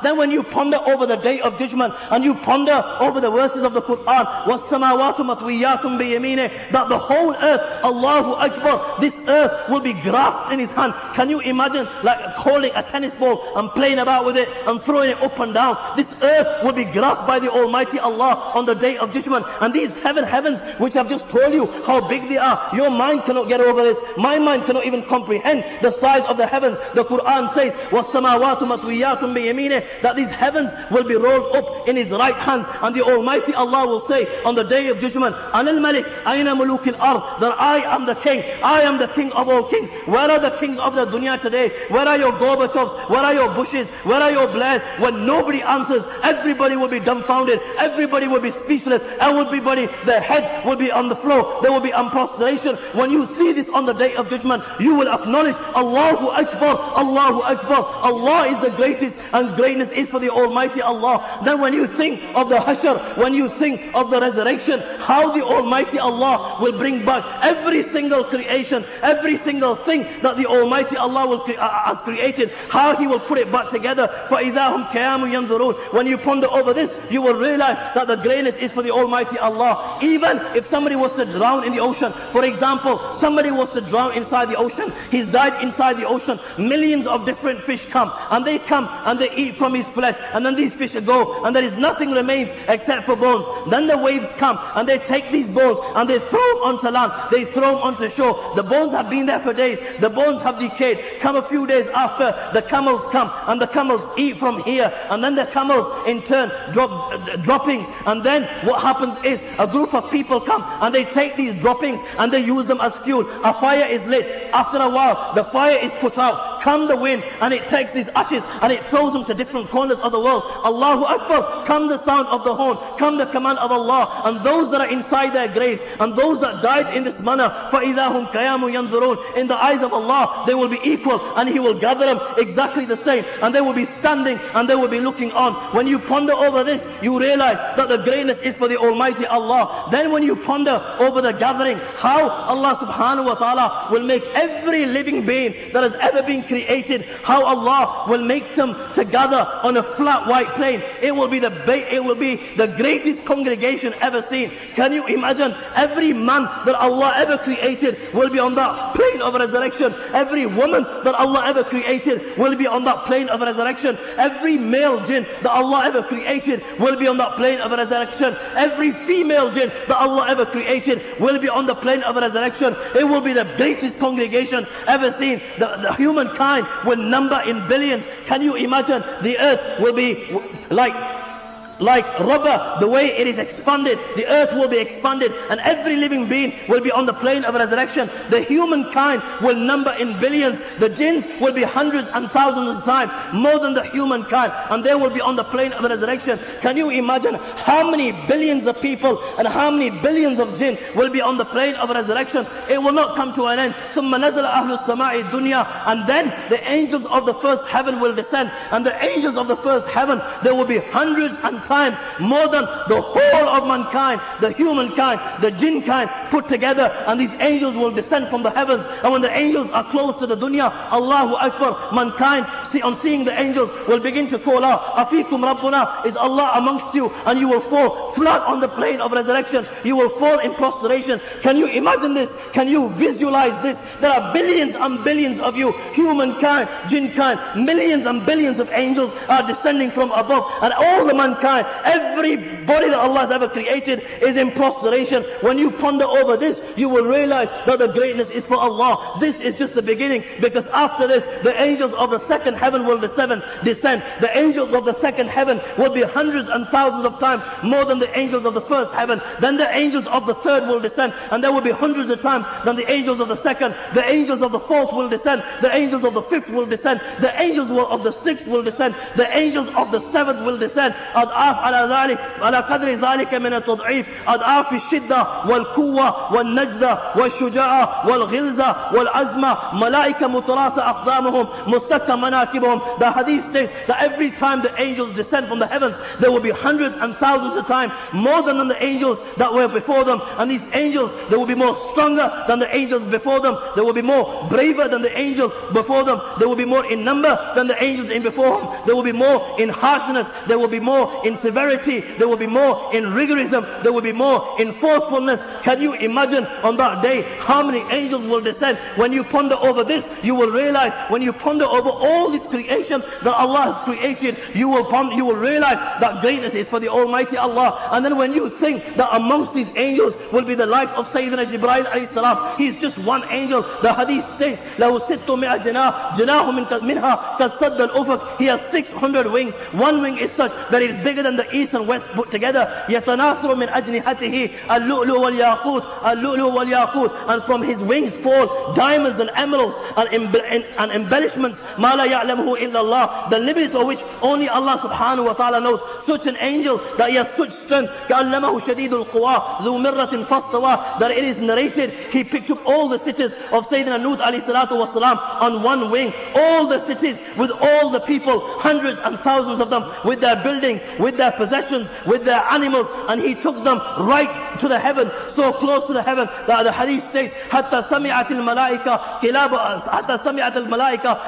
Then when you ponder over the day of judgment, and you ponder over the verses of the Quran, وَالسَّمَاوَاتُ مَطْوِيَّاتٌ بِيَمِينِهِ, that the whole earth, Allahu Akbar, this earth will be grasped in his hand. Can you imagine like holding a tennis ball and playing about with it and throwing it up and down? This earth will be grasped by the Almighty Allah on the day of judgment. And these 7 heavens, which I've just told you how big they are, your mind cannot get over this. My mind cannot even comprehend the size of the heavens. The Quran says, وَالسَّمَاوَاتُ مَطْوِيَّاتٌ بِيَمِينِهِ, that these heavens will be rolled up in his right hand. And the Almighty Allah will say on the day of judgment, أَنَا الْمَلِكُ أَيْنَ مُلُوكِ الْأَرْضِ, that I am the king, I am the king of all kings. Where are the kings of the dunya today? Where are your Gorbachevs? Where are your Bushes? Where are your Blairs? When nobody answers, everybody will be dumbfounded, everybody will be speechless, everybody, their heads will be on the floor, there will be prostration. When you see this on the day of judgment, you will acknowledge, Allahu Akbar, Allahu Akbar, Allah is the greatest, and greatness is for the Almighty Allah. Then when you think of the Hashr, when you think of the resurrection, how the Almighty Allah will bring back every single creation, every single thing that the Almighty Allah has created, how He will put it back together. فَإِذَا هُمْ قِيَامٌ يَنْظُرُونَ. When you ponder over this, you will realize that the greatness is for the Almighty Allah. Even if somebody was to drown in the ocean, for example, somebody was to drown inside the ocean, he's died inside the ocean, millions of different fish come, and they come and they eat from his flesh, and then these fish go, and there is nothing remains except for bones. Then the waves come, and they take these bones, and they throw them onto land, they throw them onto shore. The bones have been there for days, the bones have decayed. Come a few days after, the camels come, and the camels eat from here, and then the camels in turn drop droppings, and then what happens is a group of people come, and they take these droppings, and they use them as fuel. A fire is lit. After a while, the fire is put out. Come the wind, and it takes these ashes, and it throws them to different corners of the world. Allahu Akbar, come the sound of the horn, come the command of Allah, and those that are inside their graves, and those that died in this manner, فَإِذَا هُمْ قِيَامٌ يَنْظُرُونَ, in the eyes of Allah, they will be equal, and He will gather them exactly the same, and they will be standing, and they will be looking on. When you ponder over this, you realize that the greatness is for the Almighty Allah. Then when you ponder over the gathering, how Allah subhanahu wa ta'ala will make every living being that has ever been created, how Allah will make them to gather on a flat white plain. It will be the greatest congregation ever seen. Can you imagine? Every man that Allah ever created will be on that plane of resurrection. Every woman that Allah ever created will be on that plane of resurrection. Every male jinn that Allah ever created will be on that plane of resurrection. Every female jinn that Allah ever created will be on the plane of resurrection. It will be the greatest congregation ever seen. The humankind will number in billions. Can you imagine? The earth will be like rubber, the way it is expanded, the earth will be expanded, and every living being will be on the plane of resurrection. The humankind will number in billions. The jinns will be hundreds and thousands of times more than the humankind, and they will be on the plane of resurrection. Can you imagine how many billions of people and how many billions of jinn will be on the plane of resurrection? It will not come to an end. ثُمَّ نَزَلَ أَهْلُ السَّمَاءِ الدُّنْيَا, and then the angels of the first heaven will descend, and the angels of the first heaven, there will be hundreds and times more than the whole of mankind, the humankind, the jinn kind put together, and these angels will descend from the heavens. And when the angels are close to the dunya, Allahu Akbar, mankind on seeing the angels will begin to call out, Afikum Rabbuna, is Allah amongst you? And you will fall flat on the plane of resurrection. You will fall in prostration. Can you imagine this? Can you visualize this? There are billions and billions of you, humankind, jinn kind, millions and billions of angels are descending from above, and all the mankind, everybody that Allah has ever created is in prostration. When you ponder over this, you will realize that the greatness is for Allah. This is just the beginning, because after this, the angels of the second heaven will descend. The angels of the second heaven will be hundreds and thousands of times more than the angels of the first heaven. Then the angels of the third will descend, and there will be hundreds of times than the angels of the second. The angels of the fourth will descend. The angels of the fifth will descend. The angels of the sixth will descend. The angels of the seventh will descend. على قدر ذلك من التضعيف، أضعاف الشدة والقوة والنجدة والشجاعة والغلظة والعزمة، ملائكة متراصة أقدامهم مستكمنة مَنَاكِبُهُمْ. The hadith states that every time the angels descend from the heavens, there will be hundreds and thousands of times more than the angels that were before them. And these angels, they will be more stronger than the angels before them. They will be more braver than the angels before them. They will be more in number than the angels in before them. They will be more in harshness. They will be more in severity. They will be more in rigorism. They will be more in forcefulness. Can you imagine on that day how many angels will descend? When you ponder over this, you will realize, when you ponder over all this creation that Allah has created, you will realize that greatness is for the Almighty Allah. And then when you think that amongst these angels will be the life of Sayyidina Jibreel alayhi salam, he is just one angel. The hadith states, لَهُ سِتُّ مِئَ جَنَاحٍ جَنَاحٌ مِنْهَا قَدْ سَدَّ الْأُفُقِ. He has 600 wings. One wing is such that it is bigger than the east and west put together. يَتَنَاثَرُ مِنْ أَجْنِحَتِهِ اللُّؤْلُؤُ وَالْيَاقُوتُ اللُّؤْلُؤُ وَالْيَاقُوتُ. And from his wings fall diamonds and emeralds and embellishments, مَا لَا يَعْلَمُهُ إِلَّا اللَّهُ, the limits of which only Allah subhanahu wa ta'ala knows. Such an angel that he has such strength, كَأَلَّمَهُ شَدِيدُ الْقُوَى ذُو مِرَّةٍ فَاسْتَوَى, that it is narrated he picked up all the cities of Sayyidina Nuh alayhi salatu wasalam on one wing. All the cities with all the people, hundreds and thousands of them, with their buildings, with their possessions, with their animals, and he took them right to the heaven, so close to the heaven that the hadith states, حَتَّى سَمِعَتِ الْمَلَائِكَةِ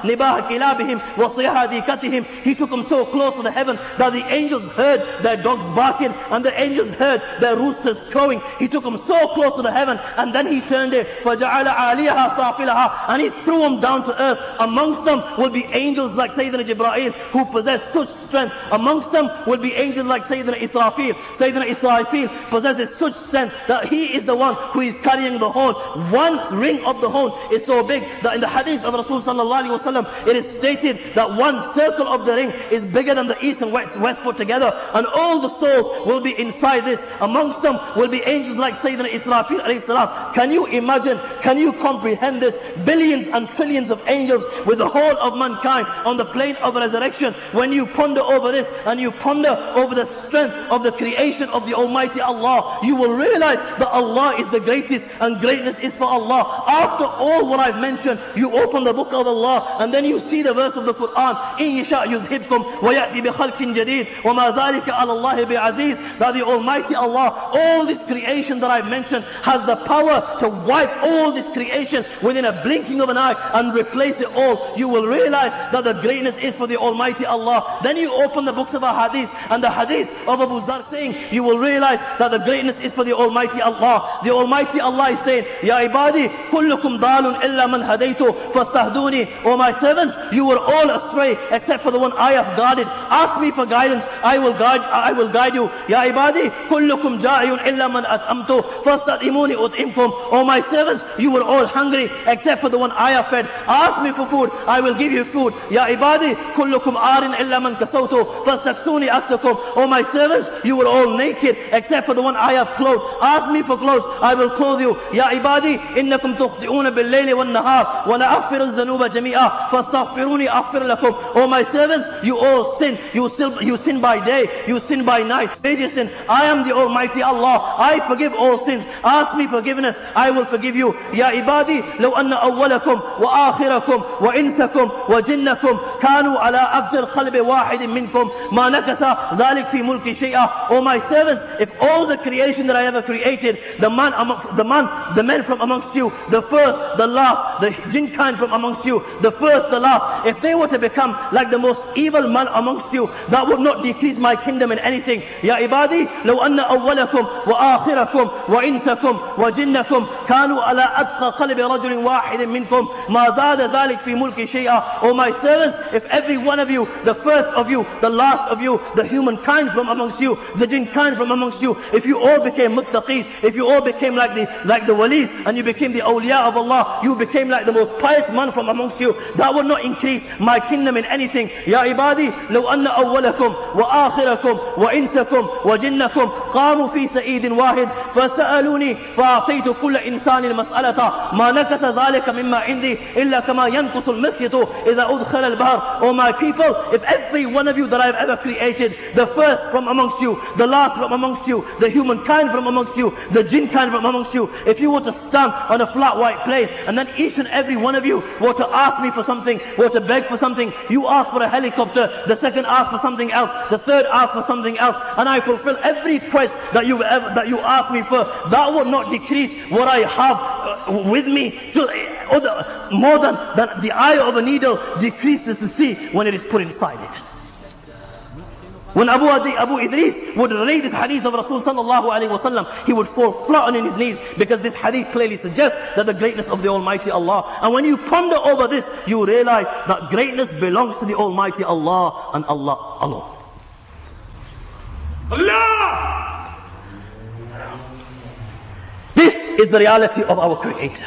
نِبَاهَ كِلَابِهِمْ وَصِيحَ دِيكَتِهِمْ. He took them so close to the heaven that the angels heard their dogs barking and the angels heard their roosters crowing. He took them so close to the heaven, and then he turned it, فَجَعَلَ عَالِيَهَا سَافِلَهَا, and he threw them down to earth. Amongst them will be angels like Sayyidina Jibreel who possess such strength. Amongst them will be angels like Sayyidina Israfil. Sayyidina Israfil possesses such strength that he is the one who is carrying the horn. One ring of the horn is so big that in the hadith of Rasul sallallahu alaihi wasallam it is stated that one circle of the ring is bigger than the east and west put together, and all the souls will be inside this. Amongst them will be angels like Sayyidina Israfil alayhi salam. Can you imagine, can you comprehend this? Billions and trillions of angels with the whole of mankind on the plane of resurrection. When you ponder over this and you ponder over the strength of the creation of the Almighty Allah, you will realize that Allah is the greatest and greatness is for Allah. After all what I've mentioned, you open the book of Allah and then you see the verse of the Quran, إِن يَشَأْ يُذْهِبْكُمْ وَيَأْتِ بِخَلْقٍ جَدِيدٍ وَمَا ذَلِكَ عَلَى اللَّهِ بِعَزِيزٍ. That the Almighty Allah, all this creation that I've mentioned, has the power to wipe all this creation within a blinking of an eye and replace it all. You will realize that the greatness is for the Almighty Allah. Then you open the books of hadith and the hadith of Abu Zar saying, you will realize that the greatness is for the Almighty Allah. The Almighty Allah is saying, Ya ibadi, kullukum dalun illa man hadaytu fastahduni. O my servants, you were all astray except for the one I have guided. Ask me for guidance, I will guide you. Ya ibadi, kullukum ja'iyun illa man at'amtu fastadimuni ut'imkum. O my servants, you were all hungry except for the one I have fed. Ask me for food, I will give you food. Ya ibadi, kullukum arin illa man kasawtu fastaksuni aksakum. O my servants, you were all naked except for the one I have clothed. Ask me for clothes, I will clothe you. Ya ibadi, innakum tukhti'una bil-layli wan-nahar wa la aghfiru adh-dhunuba jami'a fastaghfiruni aghfir lakum. O my servants, you all sin. You sin by day, you sin by night. Major sin. I am the Almighty Allah. I forgive all sins. Ask me forgiveness, I will forgive you. Ya ibadi, law anna awwalakum wa akhirakum wa insakum wa jinnakum kanu ala afjar qalbi wahidin minkum ma nakasa dhalik fi mulki shay'a. O my servants, if all the creation that I ever created, the men from amongst you, the first, the last, the jinn kind from amongst you, the first, the last, if they were to become like the most evil man amongst you, that would not decrease my kingdom in anything. Ya ibadi, law anna awwalakum wa akhirakum wa insakum wa jinnakum kanu ala atqa qalbi rajulin wahidin minkum ma zada dhalik fi mulki shay'a. O my servants, if every one of you, the first of you, the last of you, the humankind from amongst you, the jinn kind from amongst you, if you all became muttaqis, if you all became like the walis, and you became the awliya of Allah, you became like the most pious man from amongst you, that would not increase my kingdom in anything. Ya ibadi, law anna awwalakum wa akhirakum wa insakum wa jinnakum qamu fi sa'idin wahid fasa'aluni fa'ataytu kulla insanin mas'alata ma nakasa dhalika mimma indi illa kama yanqusu al-mikhyatu idha udkhala al-bahr. O my people, if every one of you that I have ever created, the first from amongst you, the last from amongst you, the humankind from amongst you, the jinn kind from amongst you, if you were to stand on a flat white plane and then each and every one of you were to ask me for something, were to beg for something. You ask for a helicopter, the second ask for something else, the third ask for something else, and I fulfill every request that you ask me for. That will not decrease what I have with me to more than the eye of a needle decreases the sea when it is put inside it. When Abu Idris would read this hadith of Rasul sallallahu alayhi wa sallam, he would fall flat on his knees, because this hadith clearly suggests that the greatness of the Almighty Allah. And when you ponder over this, you realize that greatness belongs to the Almighty Allah and Allah alone. Allah! This is the reality of our Creator.